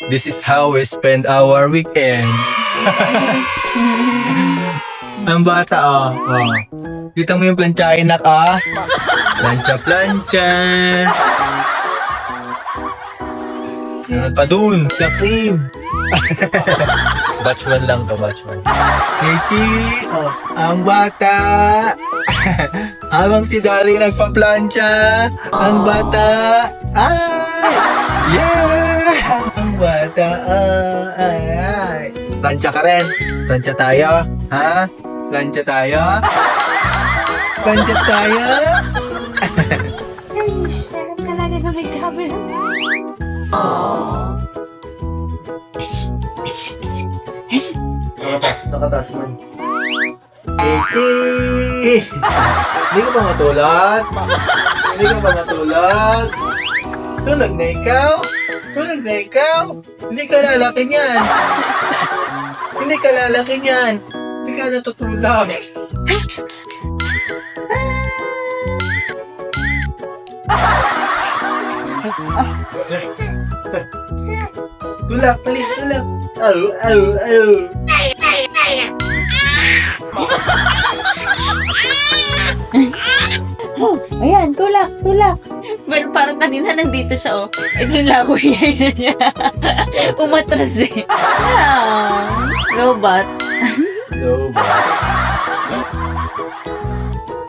This is how we spend our weekends. Ang bata, oh. Kita mo yung planchahin, nak, ah. Plancha. Pa dun, sa cream. Batch 1 lang to, batch 1. Kiki, oh, ang bata. Habang si Dolly nagpa-plancha, ang bata. Ay! Yeah! Ang bata, ay. Plancha ka rin. Plancha tayo, ha? Plancha tayo. Plancha tayo. Ay, sarap talaga na may camera. Nakataas man. Kiki! Hindi ka ba matulog? Tulog na ikaw? Hindi ka lalaki niyan. Hindi ka natutulog. Tulak. Au. Oh, ayan, tulak. Pero parang kanina nandito siya, oh. Ito yung lagoy niya. Umatras eh. Ah, robot. So,